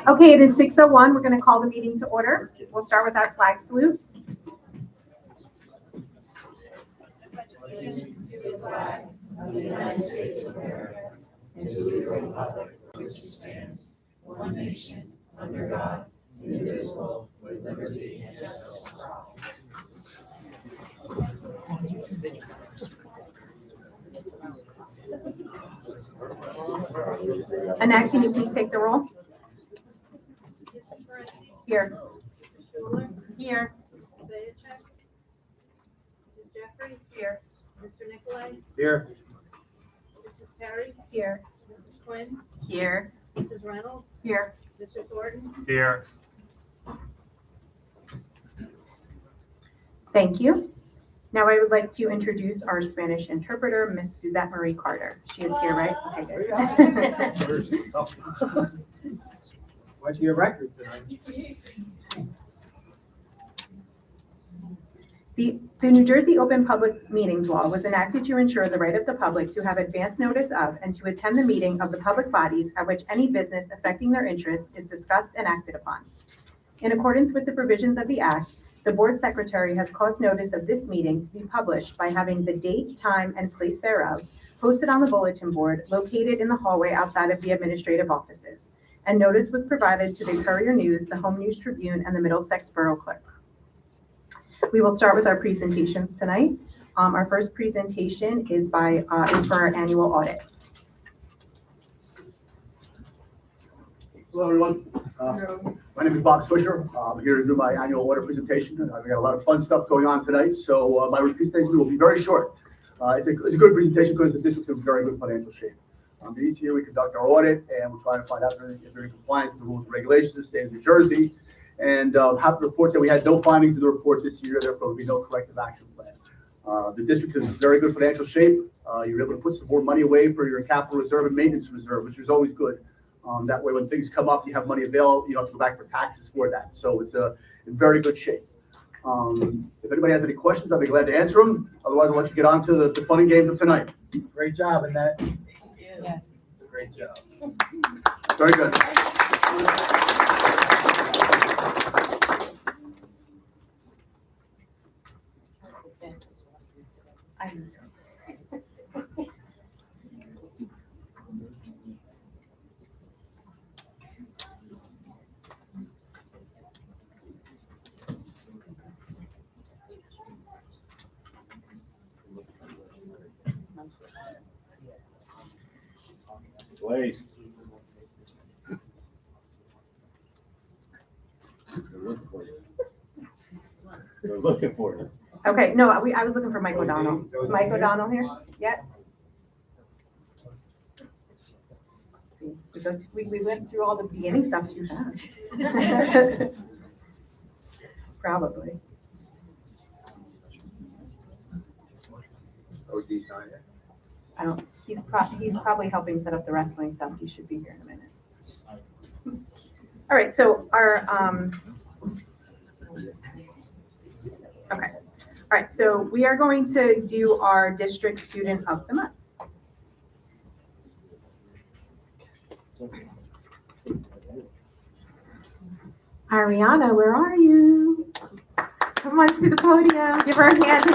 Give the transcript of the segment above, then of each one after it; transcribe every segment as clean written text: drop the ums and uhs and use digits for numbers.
Okay, it is 6:01. We're going to call the meeting to order. We'll start with our flag salute. Allegiance to the flag of the United States of America and to the republic for which it stands, one nation, under God, indivisible, with liberty and justice for all. Annette, can you please take the roll? Here. Here. Mrs. Jeffrey? Here. Mr. Nicolai? Here. Mrs. Perry? Here. Mrs. Quinn? Here. Mrs. Reynolds? Here. Mr. Thornton? Here. Thank you. Now I would like to introduce our Spanish interpreter, Miss Suzette Marie Carter. She is here, right? Okay, good. What's your record tonight? The New Jersey Open Public Meetings Law was enacted to ensure the right of the public to have advance notice of and to attend the meeting of the public bodies at which any business affecting their interest is discussed and acted upon. In accordance with the provisions of the Act, the Board Secretary has caused notice of this meeting to be published by having the date, time, and place thereof posted on the bulletin board located in the hallway outside of the administrative offices. And notice was provided to the Courier News, the Home News Tribune, and the Middlesex Borough Clerk. We will start with our presentations tonight. Our first presentation is for our annual audit. Hello, everyone. My name is Bob Swisher. I'm here to do my annual audit presentation. We got a lot of fun stuff going on tonight, so my presentation will be very short. It's a good presentation because the district's in very good financial shape. Each year we conduct our audit and we try to find out if they're in compliance with the rules and regulations of the state of New Jersey. And have to report that we had no findings in the report this year, therefore there will be no corrective action plan. The district is in very good financial shape. You're able to put some more money away for your capital reserve and maintenance reserve, which is always good. That way when things come up, you have money available, you don't have to go back for taxes for that. So it's in very good shape. If anybody has any questions, I'll be glad to answer them. Otherwise, I'll let you get on to the fun and games of tonight. Great job, Annette. Yes. Great job. Very good. Please. They're looking for you. Okay, no, I was looking for Mike O'Donnell. Is Mike O'Donnell here yet? We went through all the beginning stuff too fast. Probably. I don't. He's probably helping set up the wrestling stuff. He should be here in a minute. All right. So our okay. All right. So we are going to do our district student of the month. Ariana, where are you? Come on to the podium. Give her a hand.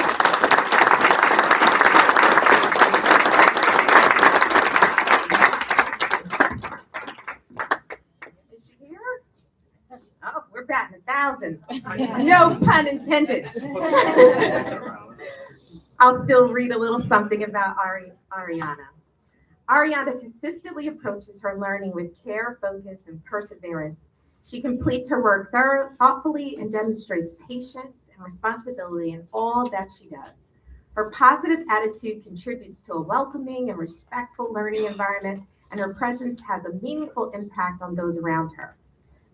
Batting 1,000. No pun intended. I'll still read a little something about Ariana. Ariana consistently approaches her learning with care, focus, and perseverance. She completes her work thoughtfully and demonstrates patience and responsibility in all that she does. Her positive attitude contributes to a welcoming and respectful learning environment, and her presence has a meaningful impact on those around her.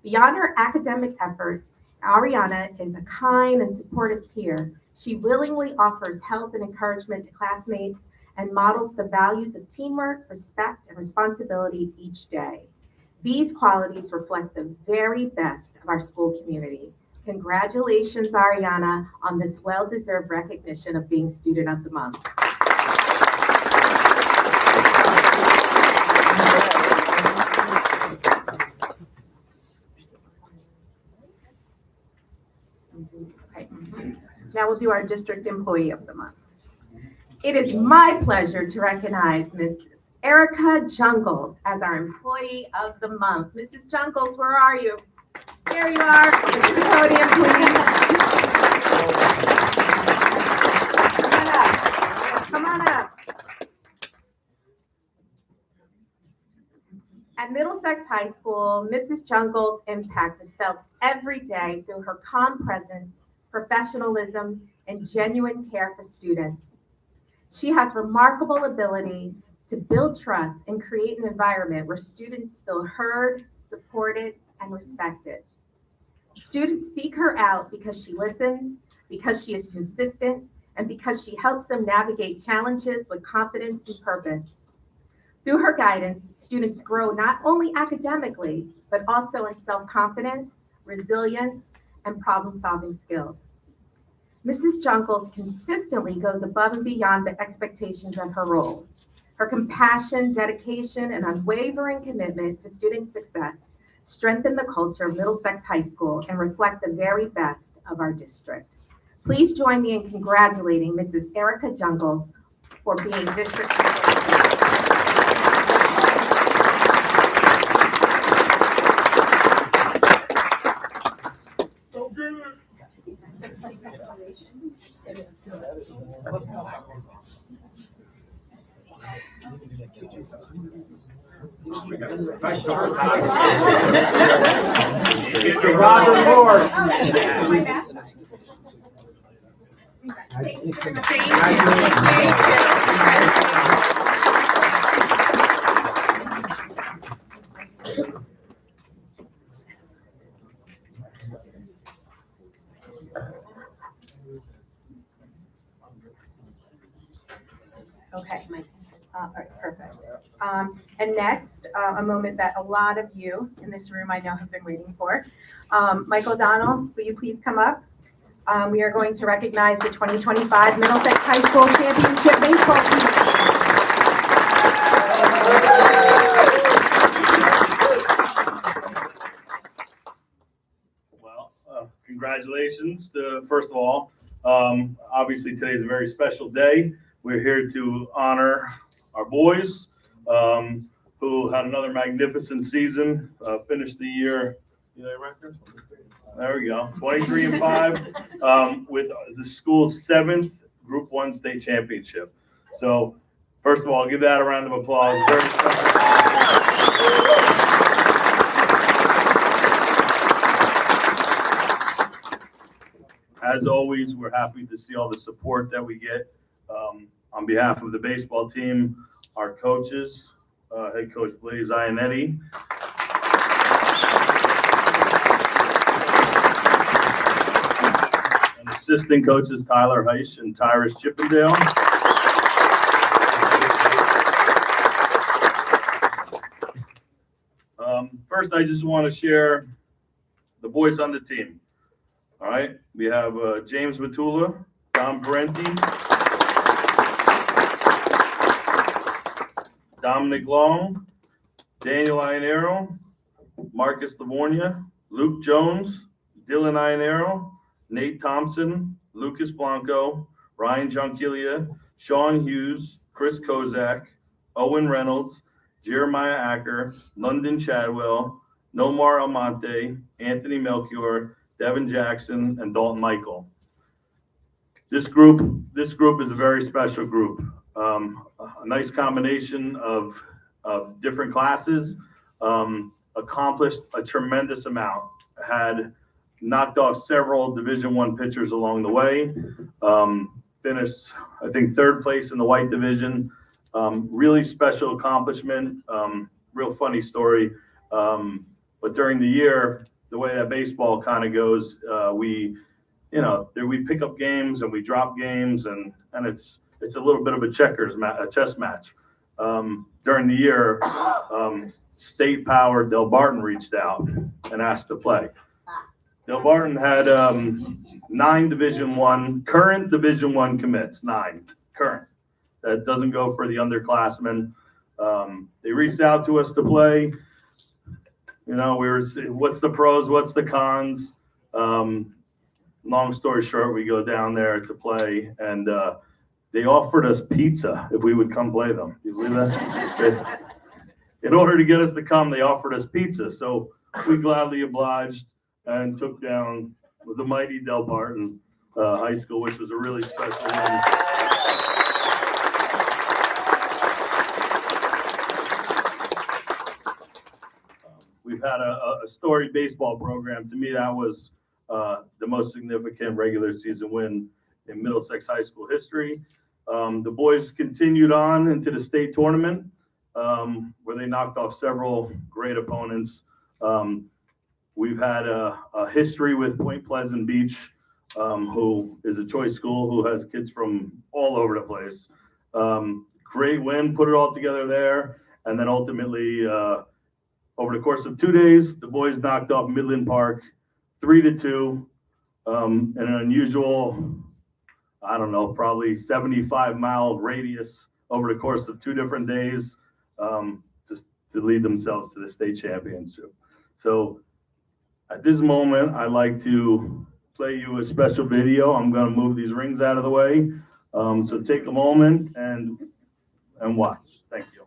Beyond her academic efforts, Ariana is a kind and supportive peer. She willingly offers help and encouragement to classmates and models the values of teamwork, respect, and responsibility each day. These qualities reflect the very best of our school community. Congratulations, Ariana, on this well-deserved recognition of being Student of the Month. Okay. Now we'll do our District Employee of the Month. It is my pleasure to recognize Mrs. Erica Jungles as our Employee of the Month. Mrs. Jungles, where are you? There you are. Come to the podium, please. Come on up. At Middlesex High School, Mrs. Jungles' impact is felt every day through her calm presence, professionalism, and genuine care for students. She has remarkable ability to build trust and create an environment where students feel heard, supported, and respected. Students seek her out because she listens, because she is consistent, and because she helps them navigate challenges with confidence and purpose. Through her guidance, students grow not only academically, but also in self-confidence, resilience, and problem-solving skills. Mrs. Jungles consistently goes above and beyond the expectations of her role. Her compassion, dedication, and unwavering commitment to student success strengthen the culture of Middlesex High School and reflect the very best of our district. Please join me in congratulating Mrs. Erica Jungles for being district superintendent. Mr. Robert Morris. Okay, all right, perfect. And next, a moment that a lot of you in this room I know have been waiting for. Mike O'Donnell, will you please come up? We are going to recognize the 2025 Middlesex High School Championship Baseball team. Well, congratulations to, first of all, obviously today is a very special day. We're here to honor our boys who had another magnificent season, finished the year, there we go, 23-5 with the school's 7th Group 1 state championship. So first of all, give that a round of applause. Very As always, we're happy to see all the support that we get. On behalf of the baseball team, our coaches, head coach Blaise Ionetti, and assistant coaches Tyler Heisch and Tyrus Chippendale. First, I just want to share the boys on the team. All right, we have James Matula, Dom Parenti, Dominic Long, Daniel Ionero, Marcus Livornia, Luke Jones, Dylan Ionero, Nate Thompson, Lucas Blanco, Ryan Jonquilia, Sean Hughes, Chris Kozak, Owen Reynolds, Jeremiah Acker, London Chadwell, Nomar Almonte, Anthony Melchior, Devin Jackson, and Dalton Michael. This group is a very special group. A nice combination of different classes, accomplished a tremendous amount, had knocked off several Division I pitchers along the way, finished, I think, 3rd place in the white division. Really special accomplishment, real funny story. But during the year, the way that baseball kind of goes, we pick up games and we drop games, and it's a little bit of a chess match. During the year, State Power Del Barton reached out and asked to play. Del Barton had 9 current Division I commits, 9 current. That doesn't go for the underclassmen. They reached out to us to play. You know, we were, what's the pros, what's the cons? long story short, we go down there to play, and they offered us pizza if we would come play them. You believe that? In order to get us to come, they offered us pizza. So we gladly obliged and took down the mighty Del Barton High School, which was a really special one. We've had a storied baseball program. To me, that was the most significant regular season win in Middlesex High School history. The boys continued on into the state tournament, where they knocked off several great opponents. We've had a history with Point Pleasant Beach, who is a choice school who has kids from all over the place. Great win, put it all together there, and then ultimately, over the course of 2 days, the boys knocked off Midland Park 3-2, in an unusual, I don't know, probably 75-mile radius over the course of 2 different days, just to lead themselves to the state championship. So at this moment, I'd like to play you a special video. I'm going to move these rings out of the way. So take a moment and watch. Thank you.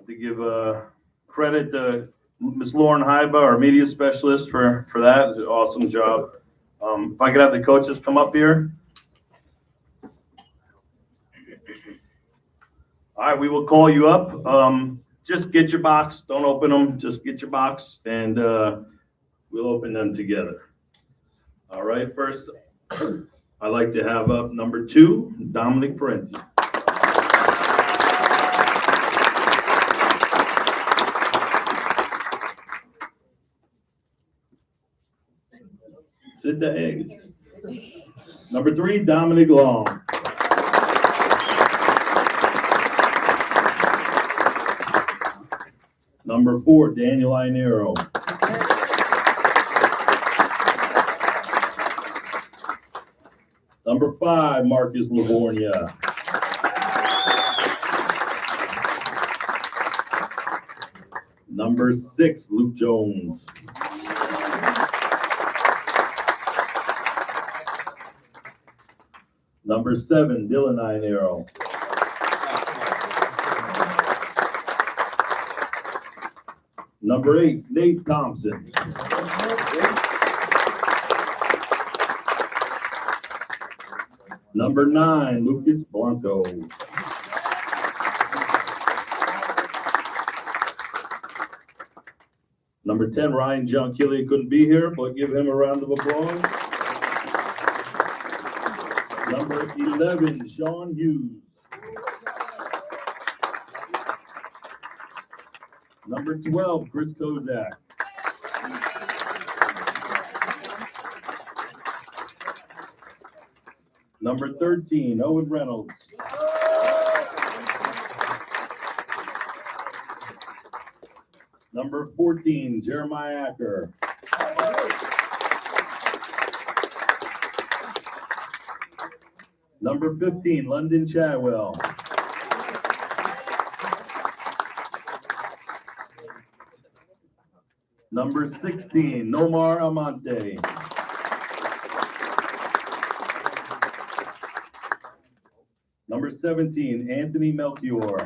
To give credit to Ms. Lauren Hyba, our media specialist, for that. It's an awesome job. If I could have the coaches come up here. All right, we will call you up. just get your box. Don't open them. Just get your box, and we'll open them together. All right. First, I'd like to have up number 2, Dominic Parenti. Sit the eggs. Number 3, Dominic Long. Number 4, Daniel Inero. Number 5, Marcus Livornia. Number 6, Luke Jones. Number 7, Dylan Inero. Number 8, Nate Thompson. Number 9, Lucas Blanco. Number 10, Ryan John Killian couldn't be here, but give him a round of applause. Number 11, Sean Hughes. Number 12, Chris Kozak. Number 13, Owen Reynolds. Number 14, Jeremiah Acker. Number 15, London Chadwell. Number 16, Nomar Amante. Number 17, Anthony Melchior.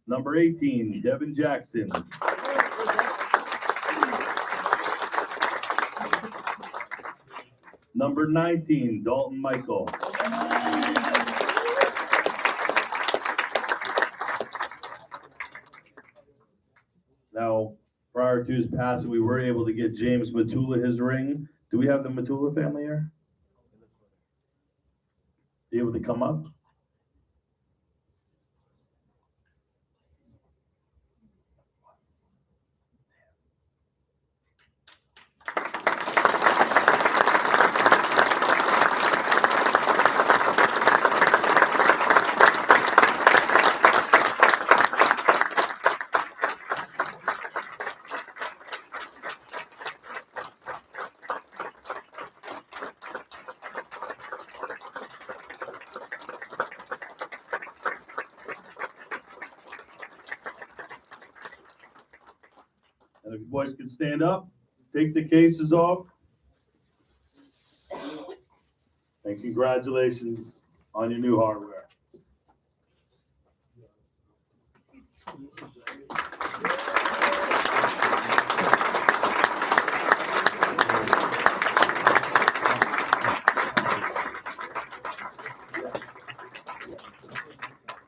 Number 18, Devin Jackson. Number 19, Dalton Michael. Now, prior to his passing, we were able to get James Matula his ring. Do we have the Matula family here? Be able to come up? And if you boys can stand up, take the cases off. And congratulations on your new hardware.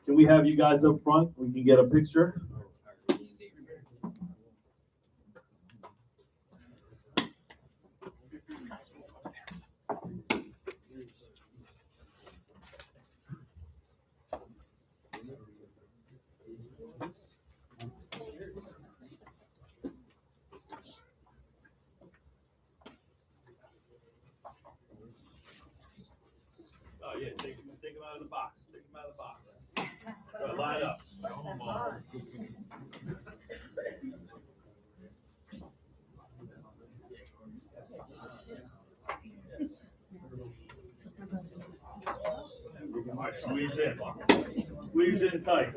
Can we have you guys up front? We can get a picture. Oh, yeah, take them out of the box. Take them out of the box. Go, line up. All right, squeeze in. Squeeze in tight.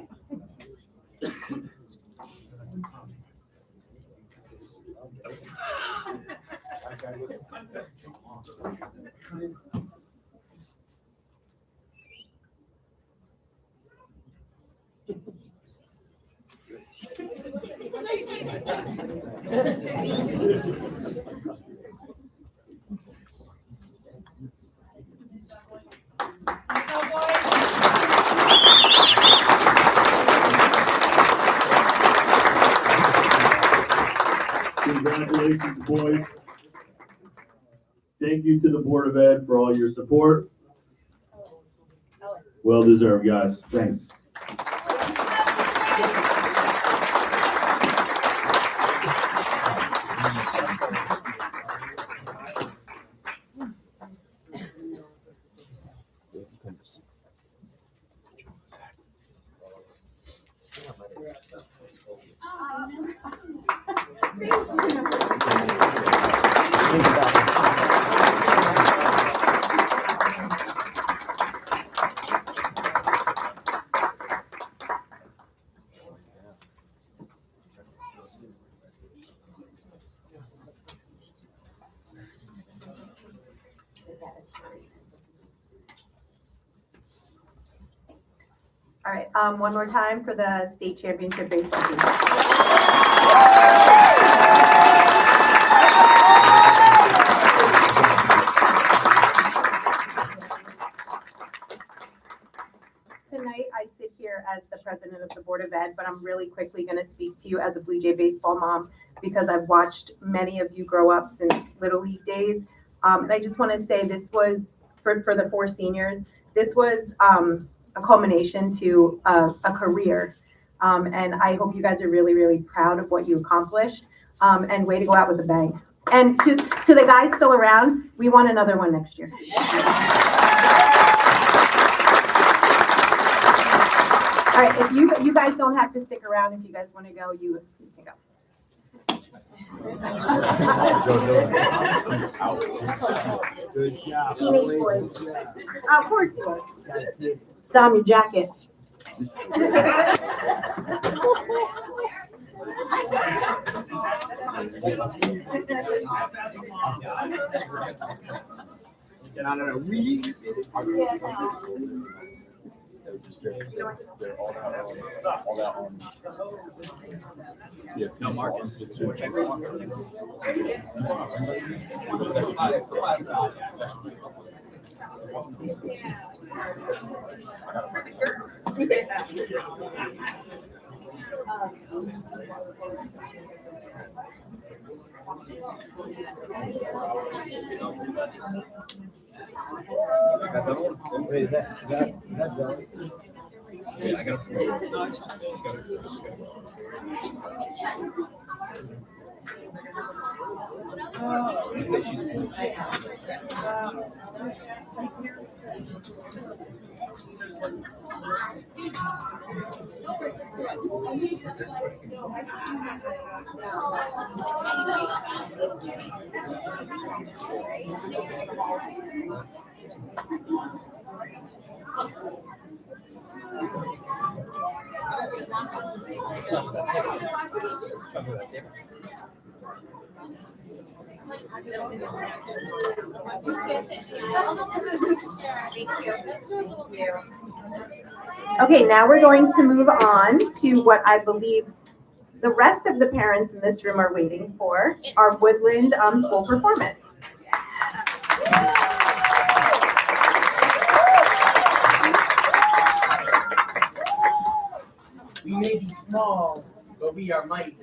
Boys. Thank you to the Board of Ed for all your support. Well deserved, guys. Thanks. All right, one more time for the state championship baseball team. Tonight, I sit here as the president of the Board of Ed, but I'm really quickly going to speak to you as a Blue Jay baseball mom because I've watched many of you grow up since Little League days. And I just want to say this was, for the 4 seniors, this was a culmination to a career. And I hope you guys are really, really proud of what you accomplished, and way to go out with a bang. And to the guys still around, we want another one next year. All right, if you guys don't have to stick around, if you guys want to go, you can go. Good job. Teenage boys. Of course you are. It's on your jacket. Get on a week. Yeah, no, Mark. Wait, is that Joey? Yeah, I got you say she's Okay, now we're going to move on to what I believe the rest of the parents in this room are waiting for, our Woodland school performance. We may be small, but we are mighty.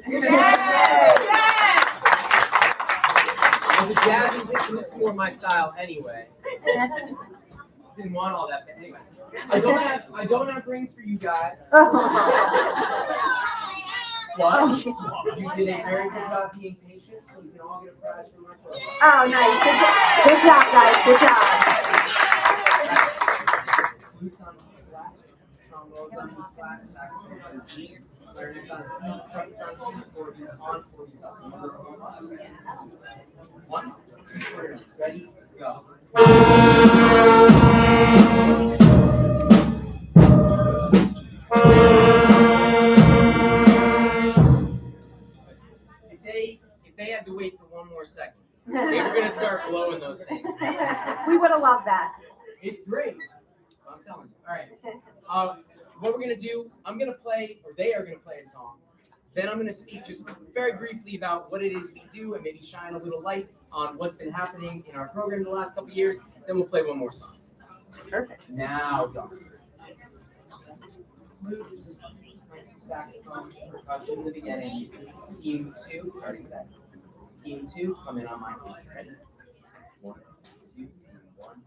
Well, the jazz musician, this is more my style anyway. Didn't want all that, but anyway. I don't have rings for you guys. But you did a very good job being patient, so you can all get a prize for my program. Oh, nice. Good job, guys. Good job. Flutes on E flat, trombones on E flat, saxophones on G, clarinets on C, trumpets on C, accordions on, accordions on C. 1, 2, 3, ready, go. If they had to wait for one more second, they were gonna start blowing those things. We would have loved that. It's great. I'm telling you. All right. What we're gonna do? I'm gonna play, or they are gonna play a song. Then I'm gonna speak just very briefly about what it is we do, and maybe shine a little light on what's been happening in our program the last couple of years. Then we'll play one more song. Perfect. Now, Doctor. Flutes, saxophone, percussion in the beginning. Team 2, starting with that. Team 2, come in on my feet. Ready? 1, 2, 1,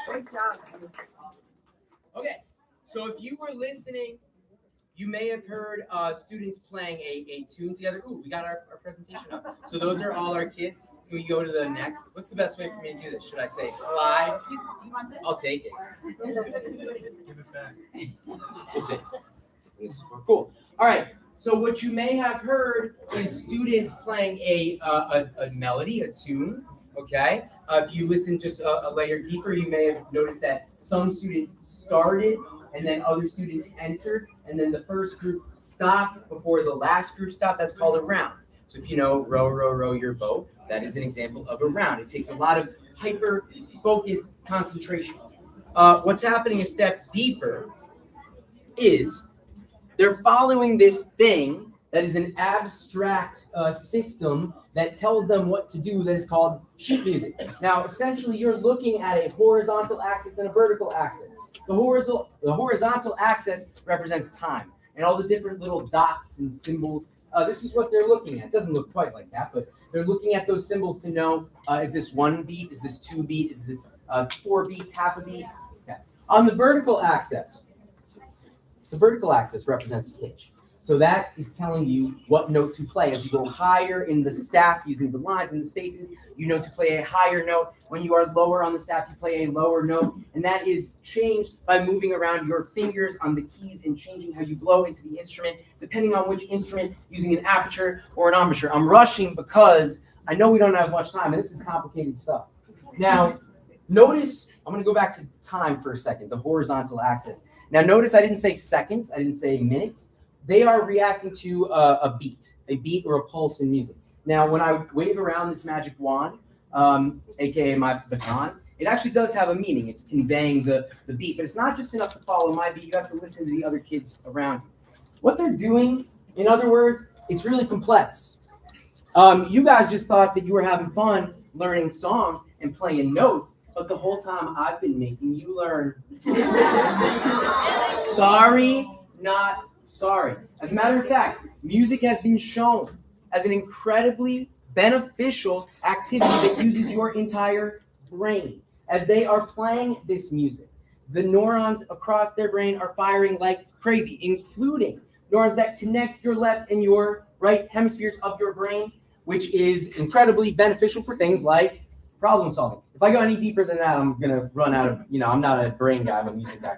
Great job. Okay, so if you were listening, you may have heard students playing a tune together. Ooh, we got our presentation up. So those are all our kids. Can we go to the next? What's the best way for me to do this? Should I say slide? I'll take it. Give it back. We'll see. This is cool. All right. So what you may have heard is students playing a melody, a tune. Okay. If you listen just a layer deeper, you may have noticed that some students started and then other students entered, and then the first group stopped before the last group stopped. That's called a round. So if you know row, row, row your boat, that is an example of a round. It takes a lot of hyper-focused concentration. What's happening a step deeper is they're following this thing that is an abstract system that tells them what to do that is called sheet music. Now, essentially, you're looking at a horizontal axis and a vertical axis. The horizontal axis represents time and all the different little dots and symbols. This is what they're looking at. It doesn't look quite like that, but they're looking at those symbols to know, is this 1 beat? Is this 2 beat? Is this 4 beats, half a beat? Okay. On the vertical axis represents pitch. So that is telling you what note to play. As you go higher in the staff using the lines and the spaces, you know to play a higher note. When you are lower on the staff, you play a lower note. And that is changed by moving around your fingers on the keys and changing how you blow into the instrument, depending on which instrument, using an aperture or an embouchure. I'm rushing because I know we don't have much time, and this is complicated stuff. Now, notice, I'm going to go back to time for a second, the horizontal axis. Now, notice I didn't say seconds. I didn't say minutes. They are reacting to a beat or a pulse in music. Now, when I wave around this magic wand, aka my baton, it actually does have a meaning. It's conveying the beat, but it's not just enough to follow my beat. You have to listen to the other kids around you. What they're doing, in other words, it's really complex. You guys just thought that you were having fun learning songs and playing notes, but the whole time I've been making you learn. Sorry, not sorry. As a matter of fact, music has been shown as an incredibly beneficial activity that uses your entire brain. As they are playing this music, the neurons across their brain are firing like crazy, including neurons that connect your left and your right hemispheres of your brain, which is incredibly beneficial for things like problem solving. If I go any deeper than that, I'm going to run out of, I'm not a brain guy, I'm a music guy.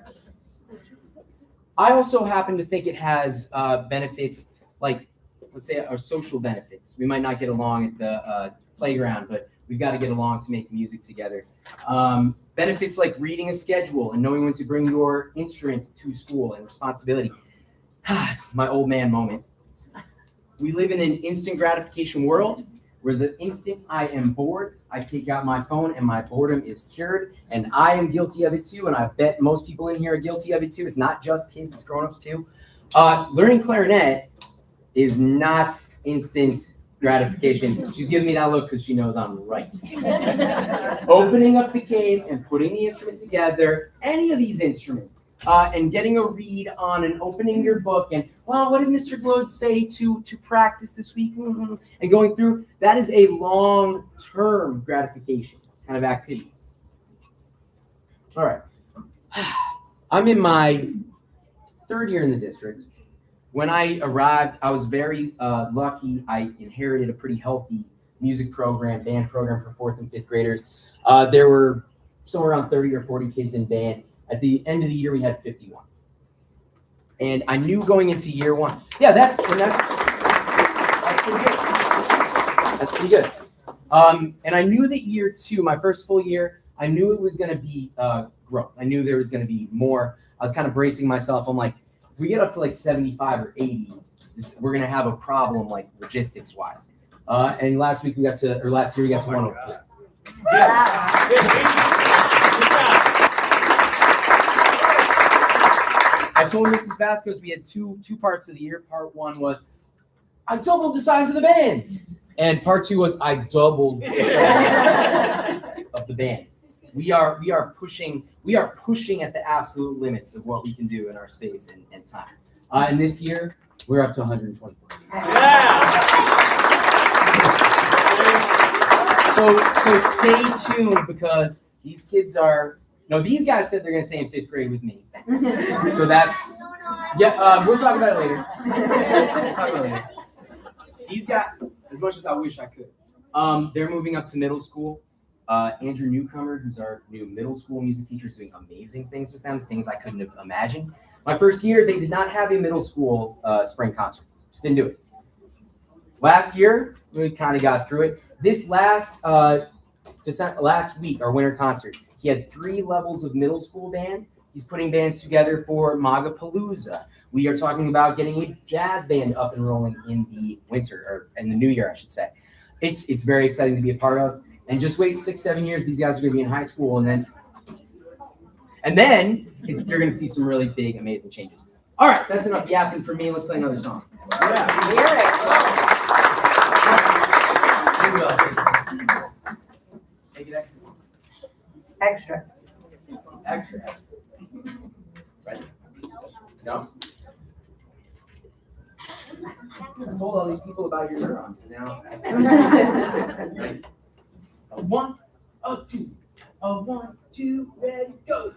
I also happen to think it has benefits like, let's say, our social benefits. We might not get along at the playground, but we've got to get along to make music together. Benefits like reading a schedule and knowing when to bring your instrument to school and responsibility. It's my old man moment. We live in an instant gratification world where the instant I am bored, I take out my phone and my boredom is cured. And I am guilty of it too. And I bet most people in here are guilty of it too. It's not just kids, it's grown-ups too. Learning clarinet is not instant gratification. She's giving me that look because she knows I'm right. Opening up the case and putting the instrument together, any of these instruments, and getting a read on and opening your book and, well, what did Mr. Glode say to practice this week? And going through, that is a long-term gratification kind of activity. All right. I'm in my third year in the district. When I arrived, I was very lucky. I inherited a pretty healthy music program, band program for 4th and 5th graders. There were somewhere around 30 or 40 kids in band. At the end of the year, we had 51. And I knew going into year one, that's pretty good. That's pretty good. And I knew that year two, my first full year, I knew it was going to be growth. I knew there was going to be more. I was kind of bracing myself. I'm like, if we get up to like 75 or 80, we're going to have a problem, like logistics wise. And last year we got to 103. I told Mrs. Vasquez we had two parts of the year. Part one was I doubled the size of the band, and part two was I doubled the size of the band. We are pushing at the absolute limits of what we can do in our space and time. And this year we're up to 124. So stay tuned because these kids are. No, these guys said they're going to stay in 5th grade with me. So that's, we'll talk about it later. These guys, as much as I wish I could, they're moving up to middle school. Andrew Newcomer, who's our new middle school music teacher, is doing amazing things with them, things I couldn't have imagined. My first year, they did not have a middle school spring concert. Just didn't do it. Last year, we kind of got through it. This last week, our winter concert, he had 3 levels of middle school band. He's putting bands together for Magapalooza. We are talking about getting a jazz band up and rolling in the winter, or in the new year, I should say. It's very exciting to be a part of. And just wait 6-7 years, these guys are going to be in high school, and then you're going to see some really big, amazing changes. All right, that's enough yapping for me. Let's play another song. Here we go. Take it extra. Extra. Ready? No? I told all these people about your neurons, and now. Right. A 1, a 2, a 1, 2, ready, go.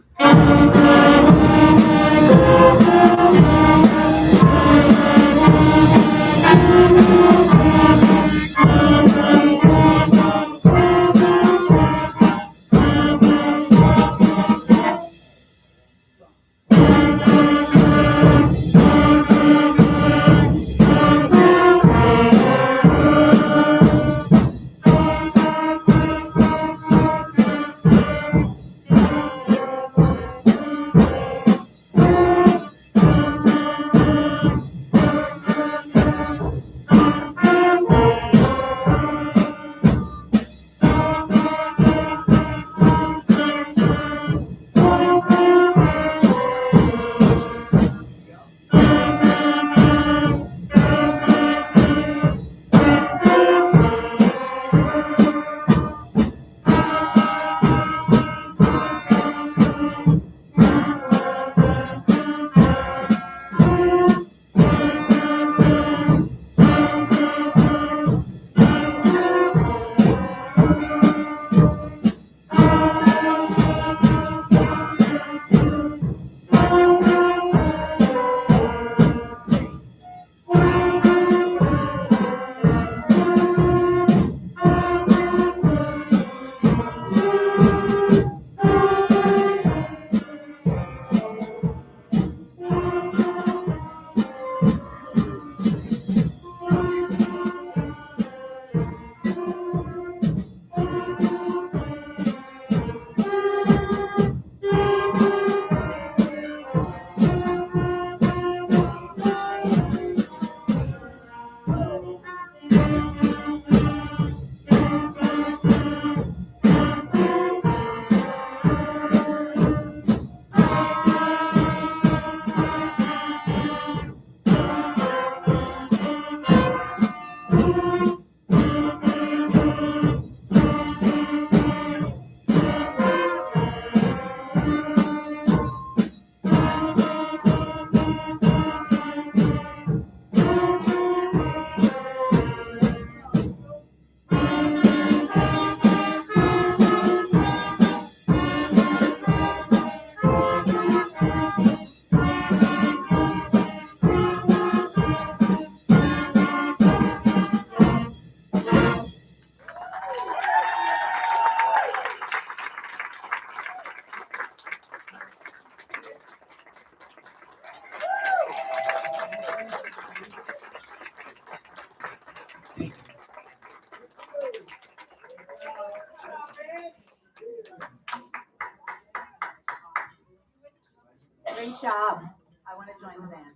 Great job. I want to join the band.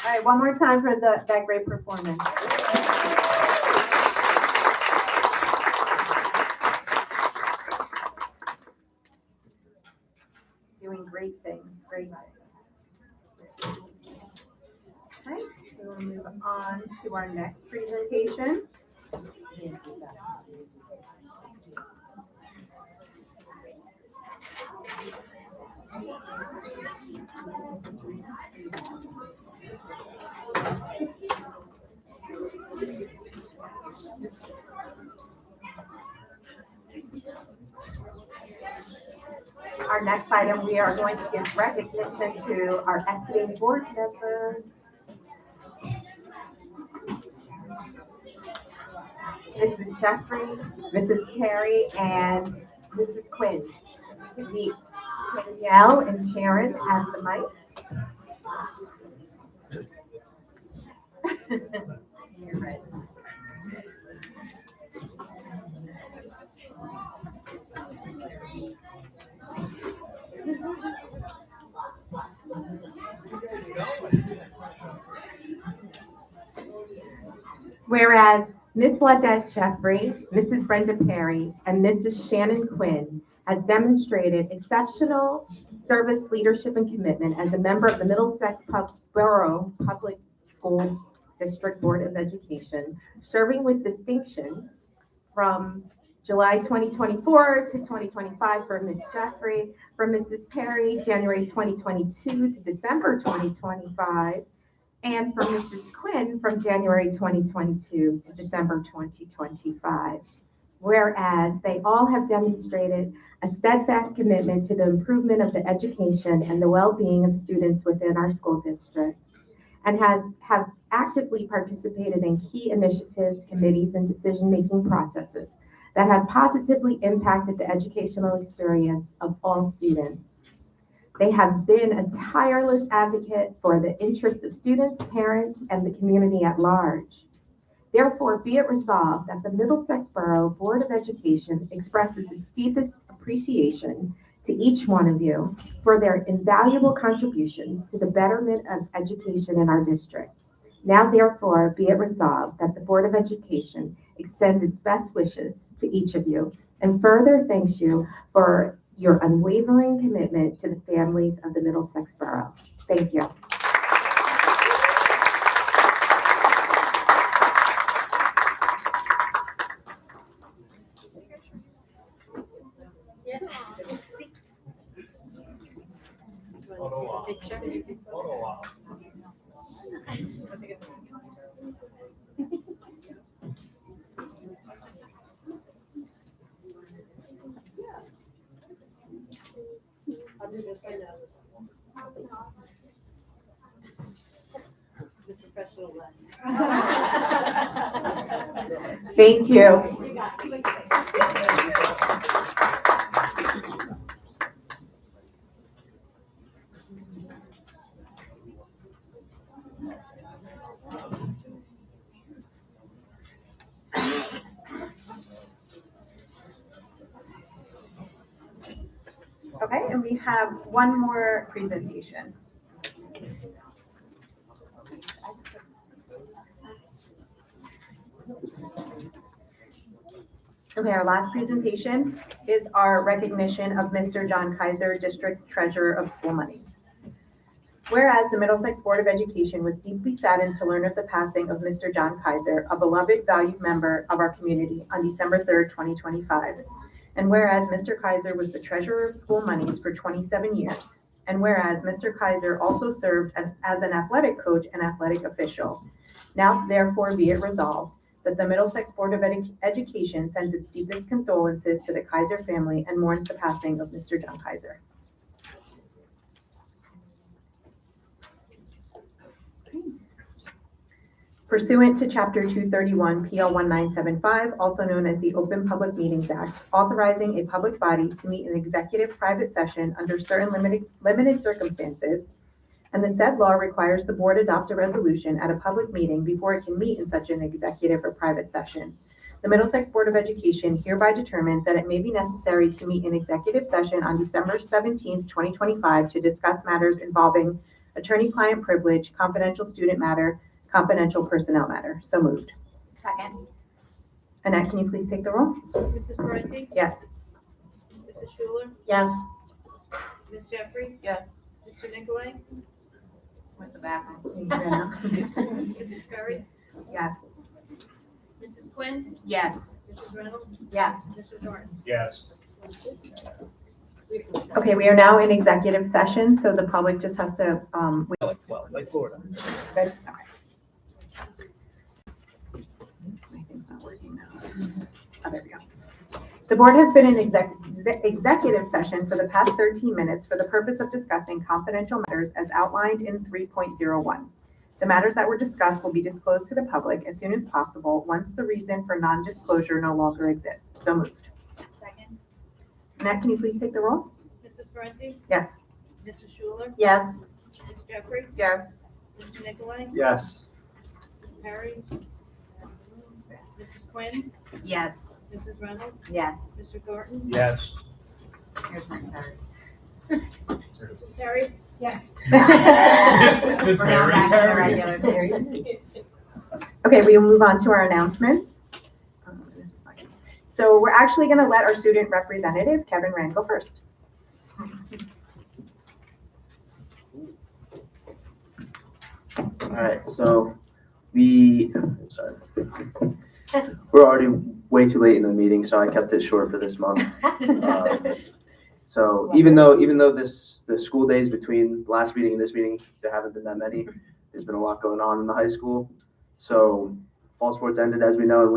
All right, one more time for that great performance. Doing great things, great things. Okay, we'll move on to our next presentation. Our next item, we are going to give recognition to our exiting board members. Mrs. Jeffrey, Mrs. Carey, and Mrs. Quinn. Meet Danielle and Sharon at the mic. Whereas Miss Ladette Jeffrey, Mrs. Brenda Perry, and Mrs. Shannon Quinn has demonstrated exceptional service, leadership, and commitment as a member of the Middlesex Borough Public School District Board of Education, serving with distinction from July 2024 to 2025 for Miss Jeffrey, for Mrs. Perry, January 2022 to December 2025, and for Mrs. Quinn from January 2022 to December 2025. Whereas they all have demonstrated a steadfast commitment to the improvement of the education and the well-being of students within our school district, and have actively participated in key initiatives, committees, and decision-making processes that have positively impacted the educational experience of all students. They have been a tireless advocate for the interests of students, parents, and the community at large. Therefore, be it resolved that the Middlesex Borough Board of Education expresses its deepest appreciation to each one of you for their invaluable contributions to the betterment of education in our district. Now, therefore, be it resolved that the Board of Education extends its best wishes to each of you and further thanks you for your unwavering commitment to the families of the Middlesex Borough. Thank you. I'll do this right now. The professional lens. Thank you. Okay, and we have one more presentation. Okay, our last presentation is our recognition of Mr. John Kaiser, District Treasurer of School Monies. Whereas the Middlesex Board of Education was deeply saddened to learn of the passing of Mr. John Kaiser, a beloved, valued member of our community, on December 3rd, 2025. And whereas Mr. Kaiser was the Treasurer of School Monies for 27 years. And whereas Mr. Kaiser also served as an athletic coach and athletic official. Now, therefore, be it resolved that the Middlesex Board of Education sends its deepest condolences to the Kaiser family and mourns the passing of Mr. John Kaiser. Pursuant to Chapter 231 PL 1975, also known as the Open Public Meetings Act, authorizing a public body to meet in executive private session under certain limited circumstances, and the said law requires the board adopt a resolution at a public meeting before it can meet in such an executive or private session. The Middlesex Board of Education hereby determines that it may be necessary to meet in executive session on December 17th, 2025 to discuss matters involving attorney-client privilege, confidential student matter, confidential personnel matter. So moved. Second. Annette, can you please take the roll? Mrs. Parenti? Yes. Mrs. Schuler? Yes. Ms. Jeffrey? Yes. Mr. Nicolay? With the background. Mrs. Perry? Yes. Mrs. Quinn? Yes. Mrs. Reynolds? Yes. Mr. Thornton? Yes. Okay, we are now in executive session, so the public just has to, wait. Like Florida. Okay. My thing's not working now. Oh, there we go. The board has been in executive session for the past 13 minutes for the purpose of discussing confidential matters as outlined in 3.01. The matters that were discussed will be disclosed to the public as soon as possible once the reason for non-disclosure no longer exists. So moved. Second. Annette, can you please take the roll? Mrs. Parenti? Yes. Mrs. Schuler? Yes. Ms. Jeffrey? Yes. Mr. Nicolay? Yes. Mrs. Perry? Mrs. Quinn? Yes. Mrs. Reynolds? Yes. Mr. Thornton? Yes. Here's my card. Mrs. Perry? Yes. Miss We're now Mary. back to regular series. Okay, we will move on to our announcements. This is not good. So we're actually going to let our student representative, Kevin Rand, go first. All right, so we're already way too late in the meeting, so I kept it short for this month. So even though the school days between the last meeting and this meeting, there haven't been that many, there's been a lot going on in the high school. So fall sports ended, as we know, and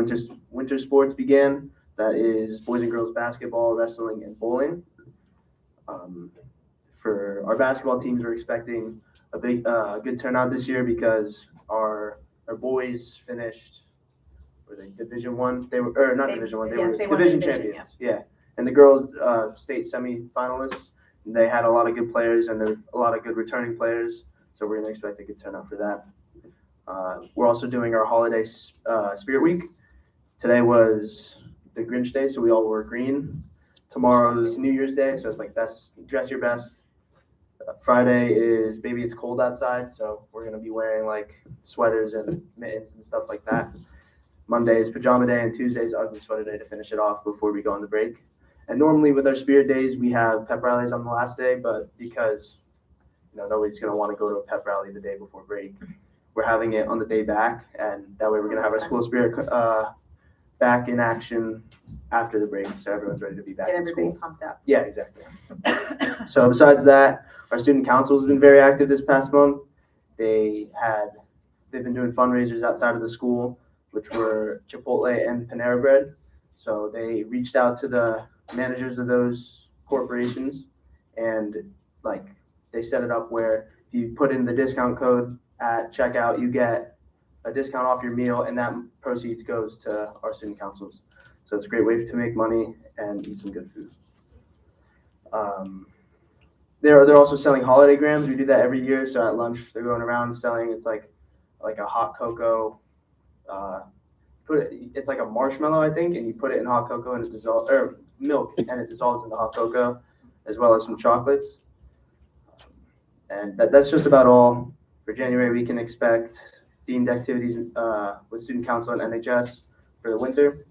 winter sports began. That is boys and girls basketball, wrestling, and bowling. For our basketball teams, we're expecting a big, good turnout this year because our boys finished, were they Division One? They were, or not Division One. They yes, were they won division division, champions. Yeah, and the girls state semi-finalists. They had a lot of good players and there were a lot of good returning players. So we're gonna expect a good turnout for that. We're also doing our holiday Spirit Week. Today was the Grinch Day, so we all wore green. Tomorrow's New Year's Day, so it's like dress your best. Friday is Baby It's Cold Outside, so we're gonna be wearing like sweaters and mittens and stuff like that. Monday is Pajama Day, and Tuesday is Ugly Sweater Day to finish it off before we go on the break. And normally with our Spirit Days, we have pep rallies on the last day, but because nobody's gonna want to go to a pep rally the day before break, we're having it on the day back, and that way we're gonna have our school spirit back in action after the break, so everyone's ready to be back Get in everybody school. pumped up. Yeah, exactly. So besides that, our student council has been very active this past month. They've been doing fundraisers outside of the school, which were Chipotle and Panera Bread. So they reached out to the managers of those corporations, and they set it up where if you put in the discount code at checkout, you get a discount off your meal, and that proceeds goes to our student councils. So it's a great way to make money and eat some good food. They're also selling holiday grams. We do that every year. So at lunch, they're going around selling. It's like a hot cocoa. It's like a marshmallow, I think, and you put it in hot cocoa and it dissolves, or milk, and it dissolves in the hot cocoa, as well as some chocolates. And that's just about all. For January, we can expect themed activities with student council and NHS for the winter.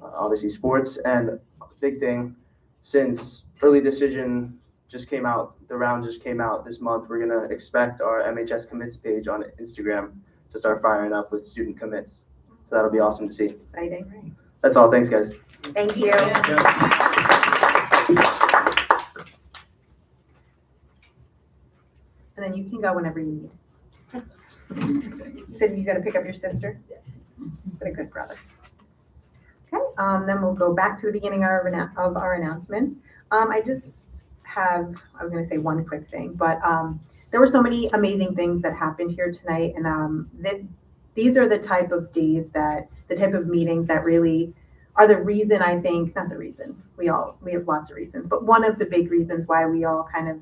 Obviously sports, and big thing, since early decision just came out, the round just came out this month, we're gonna expect our MHS commits page on Instagram to start firing up with student commits. So that'll be awesome to see. Exciting. That's all. Thanks, guys. Thank you. And then you can go whenever you need. You said you got to pick up your sister? What a good brother. Okay, then we'll go back to the beginning of our announcements. I just have, I was going to say one quick thing, but there were so many amazing things that happened here tonight, and these are the type of days the type of meetings that really are the reason, I think, not the reason, we have lots of reasons, but one of the big reasons why we all kind of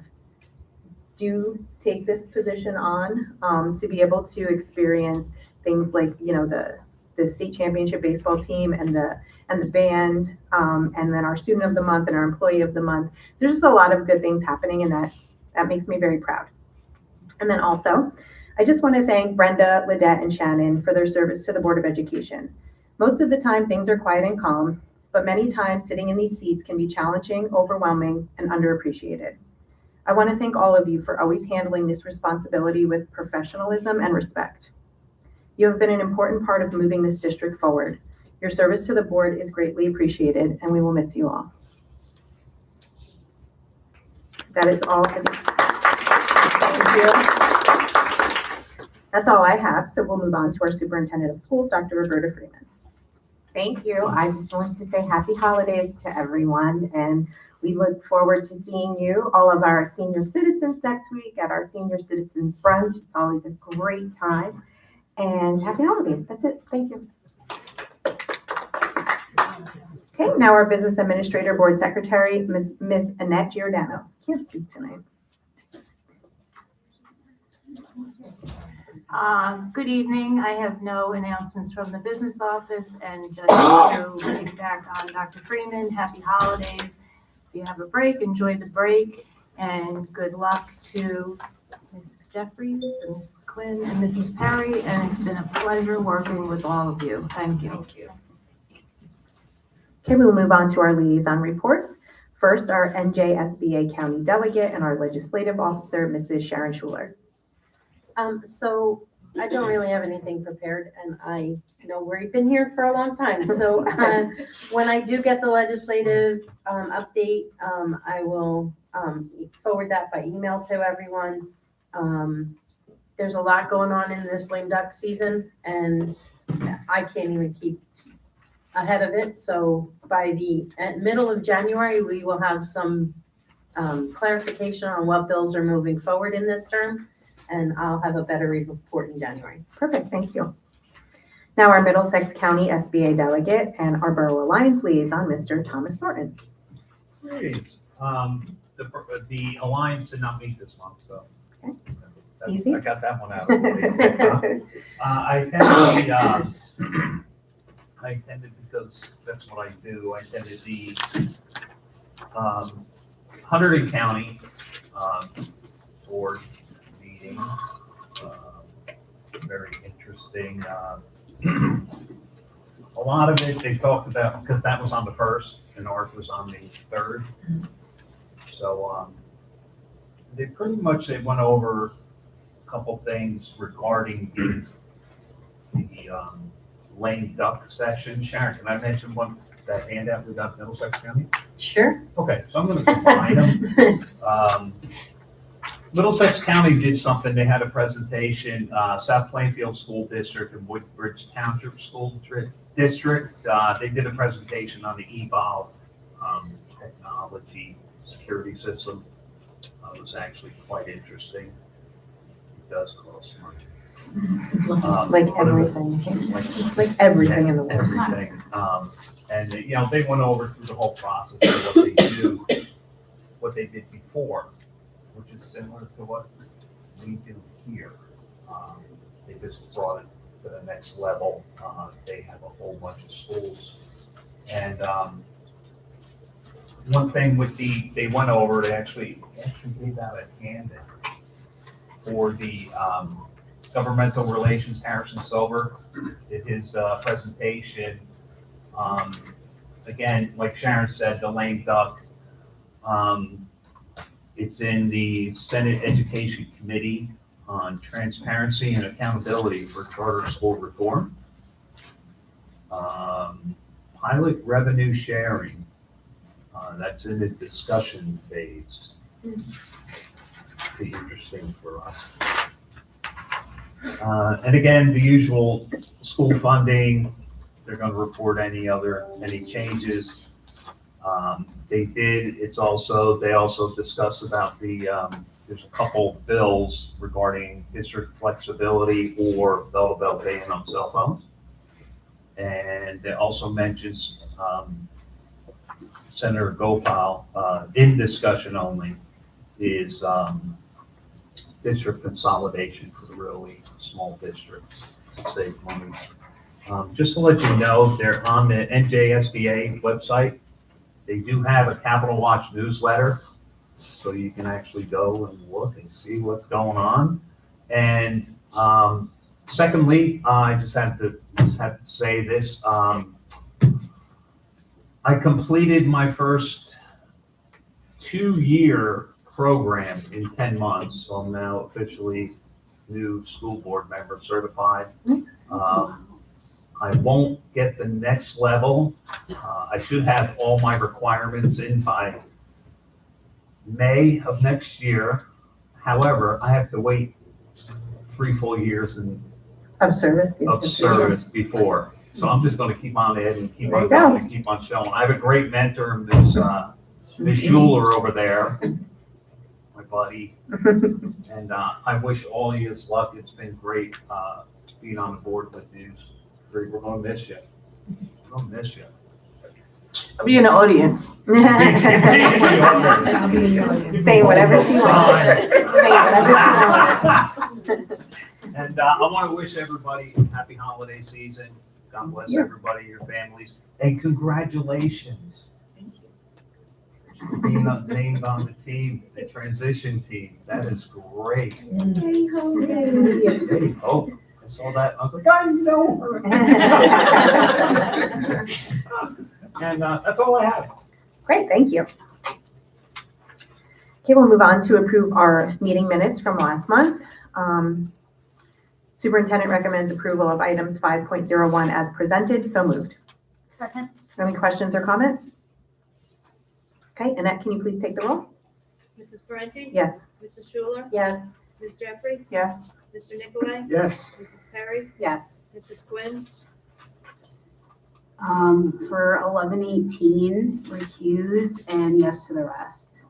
do take this position on, to be able to experience things like, you know, the state championship baseball team and the band, and then our student of the month and our employee of the month. There's just a lot of good things happening, and that makes me very proud. And then also, I just want to thank Brenda, Lydette, and Shannon for their service to the Board of Education. Most of the time, things are quiet and calm, but many times sitting in these seats can be challenging, overwhelming, and underappreciated. I want to thank all of you for always handling this responsibility with professionalism and respect. You have been an important part of moving this district forward. Your service to the board is greatly appreciated, and we will miss you all. That is all. Thank you. That's all I have, so we'll move on to our Superintendent of Schools, Dr. Roberta Freeman. Thank you. I just wanted to say happy holidays to everyone, and we look forward to seeing you, all of our senior citizens, next week at our Senior Citizens Brunch. It's always a great time, and happy holidays. That's it. Thank you. Okay, now our Business Administrator Board Secretary, Ms. Annette Giordano. Can't speak tonight. Good evening. I have no announcements from the business office, and just to piggyback on Dr. Freeman, happy holidays. If you have a break, enjoy the break, and good luck to Mrs. Jeffries and Mrs. Quinn and Mrs. Perry, and it's been a pleasure working with all of you. Thank you. Thank you. Okay, we will move on to our liaison reports. First, our NJSBA County Delegate and our Legislative Officer, Mrs. Sharon Schuler. So I don't really have anything prepared, and I know we've been here for a long time. So when I do get the legislative update, I will forward that by email to everyone. There's a lot going on in this lame duck season, and I can't even keep ahead of it. So by the middle of January, we will have some clarification on what bills are moving forward in this term, and I'll have a better report in January. Perfect, thank you. Now our Middlesex County SBA Delegate and our Borough Alliance Liaison, Mr. Thomas Norton. Great. The Alliance did not meet this month, so. Okay. Easy. I got that one out of the way. I attended because that's what I do. I attended the Hunterdon County board meeting. Very interesting. A lot of it they talked about, because that was on the 1st and ours was on the 3rd. So they pretty much went over a couple things regarding the lame duck session. Sharon, can I mention that handout we got Middlesex County? Sure. Okay, so I'm going to combine them. Middlesex County did something. They had a presentation, South Plainfield School District and Woodbridge Township School District. They did a presentation on the eVolve technology security system. It was actually quite interesting. It does cost money. Like everything. Like everything in the world. Everything. And they went over through the whole process of what they do, what they did before, which is similar to what we do here. They just brought it to the next level. They have a whole bunch of schools. And one thing they went over, they actually gave out a handout for the governmental relations. Harrison Silver did his presentation. Again, like Sharon said, the lame duck. It's in the Senate Education Committee on Transparency and Accountability for Charter School Reform. Pilot revenue sharing. That's in the discussion phase. Pretty interesting for us. And again, the usual school funding. They're going to report any changes. They also discussed about there's a couple bills regarding district flexibility or bell-to-bell paying on cell phones. And it also mentions Senator Gopal, in discussion only, is district consolidation for the really small districts to save money. Just to let you know, they're on the NJSBA website. They do have a Capital Watch newsletter, so you can actually go and look and see what's going on. And secondly, I just have to say this. I completed my first 2-year program in 10 months, so I'm now officially new school board member certified. I won't get the next level. I should have all my requirements in by May of next year. However, I have to wait 3 full years Of service. of service before. So I'm just gonna keep on it and keep There on you go. going and keep on showing. I have a great mentor, Ms. Schuler over there, my buddy. And I wish all of you luck. It's been great being on the board with you. We're gonna miss you. We're gonna miss you. I'll be in the audience. Say whatever she wants. Say whatever she wants. And I want to wish everybody a happy holiday season. God bless everybody, your families, and congratulations. For being named on the team, the transition team. That is great. Hey, ho, Hey, hope. I saw that. I was like, I know her. And that's all I have. Great, thank you. Okay, we'll move on to approve our meeting minutes from last month. Superintendent recommends approval of items 5.01 as presented. So moved. Second. Any questions or comments? Okay, Annette, can you please take the roll? Mrs. Parenti? Yes. Mrs. Schuler? Yes. Ms. Jeffrey? Yes. Mr. Nicolay? Yes. Mrs. Perry? Yes. Mrs. Quinn? For 1118, recuse, and yes to the rest.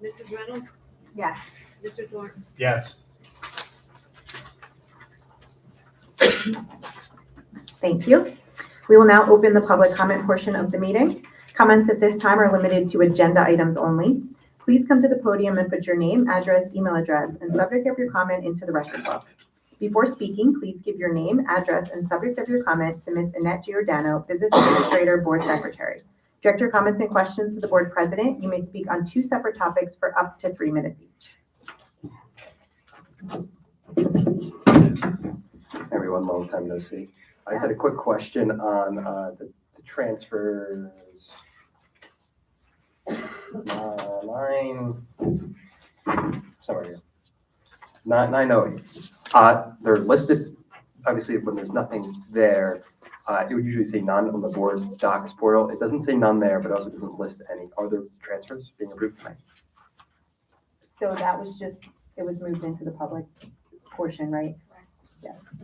Mrs. Reynolds? Yes. Mr. Thornton? Yes. Thank you. We will now open the public comment portion of the meeting. Comments at this time are limited to agenda items only. Please come to the podium and put your name, address, email address, and subject of your comment into the record book. Before speaking, please give your name, address, and subject of your comment to Ms. Annette Giordano, Business Administrator, Board Secretary. Direct your comments and questions to the Board President. You may speak on 2 separate topics for up to 3 minutes each. Everyone, long time no see. I just had a quick question on the transfers. 908. They're listed, obviously, when there's nothing there, it would usually say none on the board docs portal. It doesn't say none there, but also doesn't list any. Are there transfers being approved tonight? So that was just, it was moved into the public portion, right? Yes.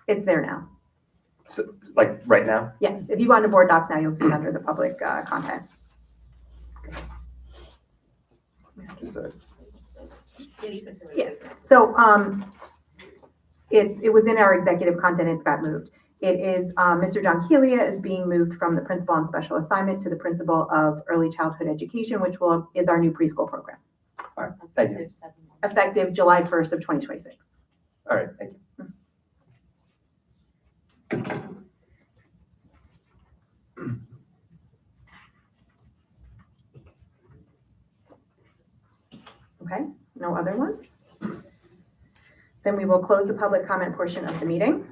It's there now. So, like right now? Yes, if you go on to board docs now, you'll see it under the public content. Just, Yes. So it was in our executive content. It's got moved. It is Mr. John Keelia is being moved from the principal on special assignment to the principal of early childhood education, which is our new preschool program. all right, thank you. Effective July 1st of 2026. All right, thank you. Okay, no other ones? Then we will close the public comment portion of the meeting.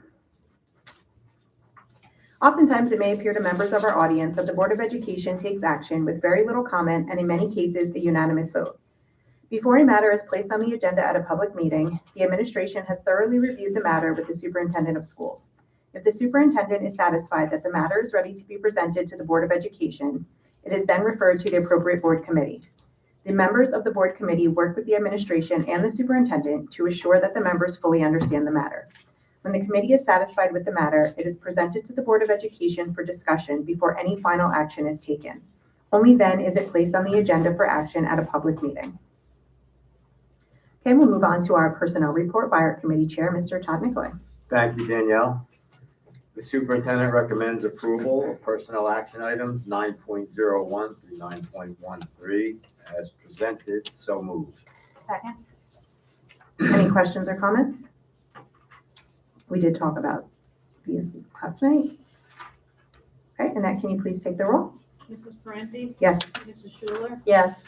Oftentimes, it may appear to members of our audience that the Board of Education takes action with very little comment and in many cases, a unanimous vote. Before a matter is placed on the agenda at a public meeting, the administration has thoroughly reviewed the matter with the superintendent of schools. If the superintendent is satisfied that the matter is ready to be presented to the Board of Education, it is then referred to the appropriate board committee. The members of the board committee work with the administration and the superintendent to assure that the members fully understand the matter. When the committee is satisfied with the matter, it is presented to the Board of Education for discussion before any final action is taken. Only then is it placed on the agenda for action at a public meeting. Okay, we'll move on to our personnel report by our committee chair, Mr. Todd Nicolay. Thank you, Danielle. The superintendent recommends approval of personnel action items 9.01 through 9.13 as presented. So moved. Second? Any questions or comments? We did talk about these last night. Okay, Annette, can you please take the roll? Mrs. Parenti, Yes. Mrs. Schuler, Yes.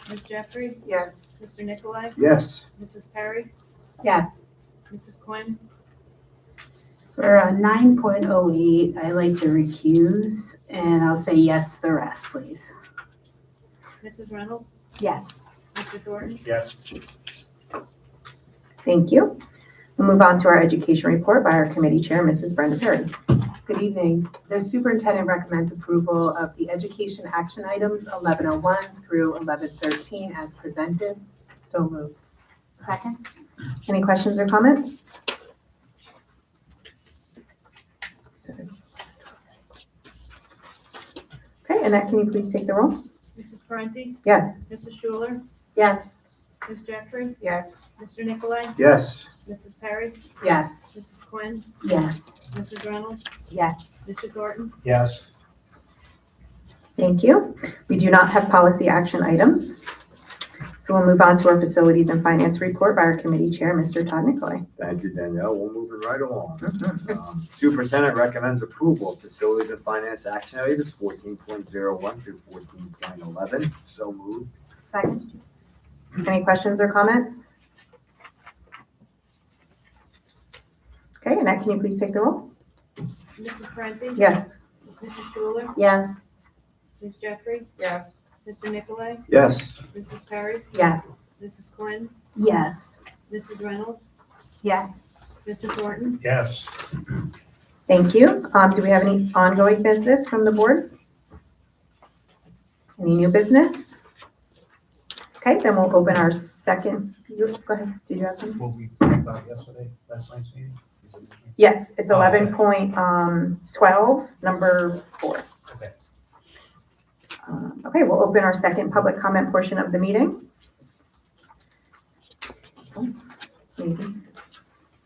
Ms. Jeffrey, Yes. Mr. Nicolai, Yes. Mrs. Perry, Yes. Mrs. Quinn, For 9.08, I like to recuse, and I'll say yes to the rest, please. Mrs. Reynolds, Yes. Mr. Thornton, Yes. Thank you. We'll move on to our education report by our committee chair, Mrs. Brenda Perry. Good evening. The superintendent recommends approval of the education action items 1101 through 1113 as presented. So moved. Second? Any questions or comments? Okay, Annette, can you please take the roll? Mrs. Parenti, Yes. Mrs. Schuler, Yes. Ms. Jeffrey, Yes. Mr. Nicolai, Yes. Mrs. Perry, Yes. Mrs. Quinn, Yes. Mrs. Reynolds, Yes. Mr. Thornton, Yes. Thank you. We do not have policy action items. So we'll move on to our facilities and finance report by our committee chair, Mr. Todd Nicolai. Thank you, Danielle. We're moving right along. Mhm. Superintendent recommends approval of facilities and finance action items 14.01 through 14.11. So moved. Second? Any questions or comments? Okay, Annette, can you please take the roll? Mrs. Parenti, Yes. Mrs. Schuler, Yes. Ms. Jeffrey, Yes. Mr. Nicolai, Yes. Mrs. Perry, Yes. Mrs. Quinn, Yes. Mrs. Reynolds, Yes. Mr. Thornton, Yes. Thank you. Do we have any ongoing business from the board? Any new business? Okay, then we'll open our second, go ahead, did you have something? What we talked about yesterday, last night's meeting? Yes, it's Oh, okay. 11.12, number 4. Okay. Okay, we'll open our second public comment portion of the meeting.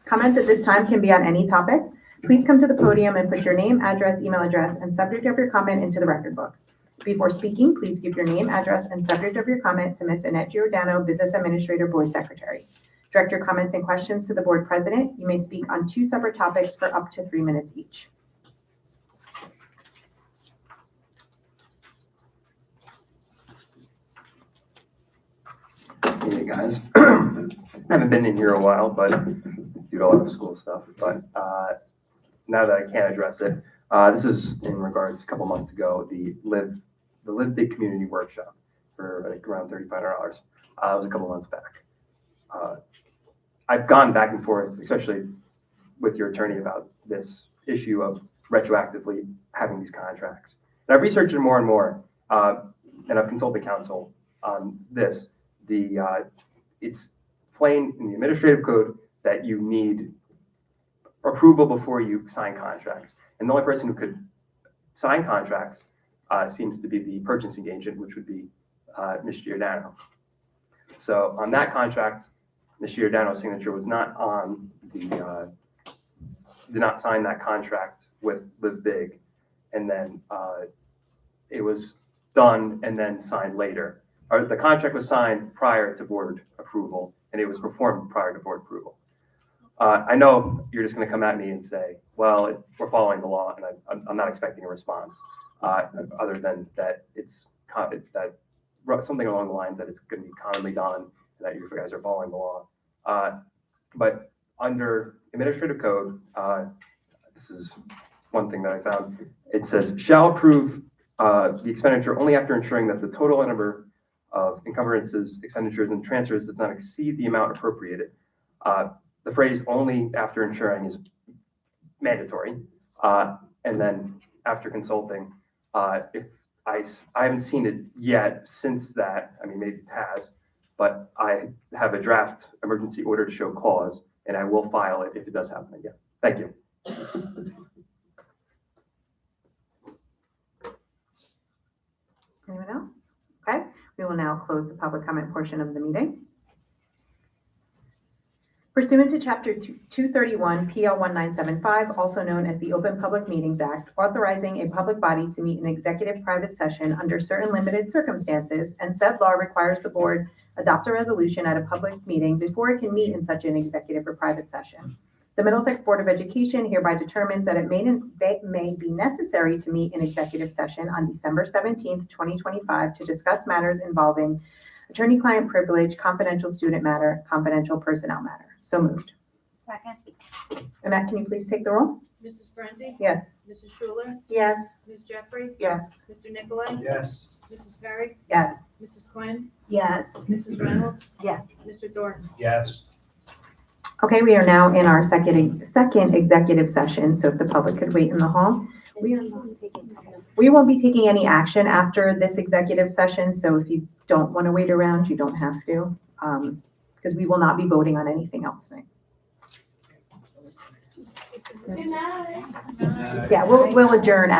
Comments at this time can be on any topic. Please come to the podium and put your name, address, email address, and subject of your comment into the record book. Before speaking, please give your name, address, and subject of your comment to Ms. Annette Giordano, Business Administrator, Board Secretary. Direct your comments and questions to the Board President. You may speak on 2 separate topics for up to 3 minutes each. Hey guys, haven't been in here a while, but due to a lot of school stuff. But now that I can address it, this is in regards a couple months ago, the Live Big Community Workshop for like around $3,500. It was a couple months back. I've gone back and forth, especially with your attorney, about this issue of retroactively having these contracts. And I've researched it more and more, and I've consulted counsel on this. It's plain in the administrative code that you need approval before you sign contracts. And the only person who could sign contracts seems to be the purchasing agent, which would be Ms. Giordano. So on that contract, Ms. Giordano's signature was not on the, did not sign that contract with Live Big. And then it was done and then signed later. Or the contract was signed prior to board approval, and it was performed prior to board approval. I know you're just going to come at me and say, well, we're following the law, and I'm not expecting a response other than that it's that something along the lines that it's going to be commonly done, and that you guys are following the law. But under administrative code, this is one thing that I found. It says, shall approve the expenditure only after ensuring that the total number of encumbrances, expenditures, and transfers does not exceed the amount appropriated. The phrase "only after ensuring" is mandatory. And then after consulting, if I haven't seen it yet since that, I mean, maybe it has, but I have a draft emergency order to show cause, and I will file it if it does happen again. Thank you. Anyone else? Okay, we will now close the public comment portion of the meeting. Pursuant to Chapter 231 PL 1975, also known as the Open Public Meetings Act, authorizing a public body to meet in executive private session under certain limited circumstances, and said law requires the board adopt a resolution at a public meeting before it can meet in such an executive or private session. The Middlesex Board of Education hereby determines that it may be necessary to meet in executive session on December 17th, 2025 to discuss matters involving attorney-client privilege, confidential student matter, confidential personnel matter. So moved. Second. Annette, can you please take the roll? Mrs. Ferranti? Yes. Mrs. Schuler? Yes. Ms. Jeffrey? Yes. Mr. Nicolay? Yes. Mrs. Perry? Yes. Mrs. Quinn? Yes. Mrs. Reynolds? Yes. Mr. Thornton? Yes. Okay, we are now in our second executive session, so if the public could wait in the hall. We won't be taking any action after this executive session, so if you don't want to wait around, you don't have to, because we will not be voting on anything else tonight. Good night. Yeah, we'll adjourn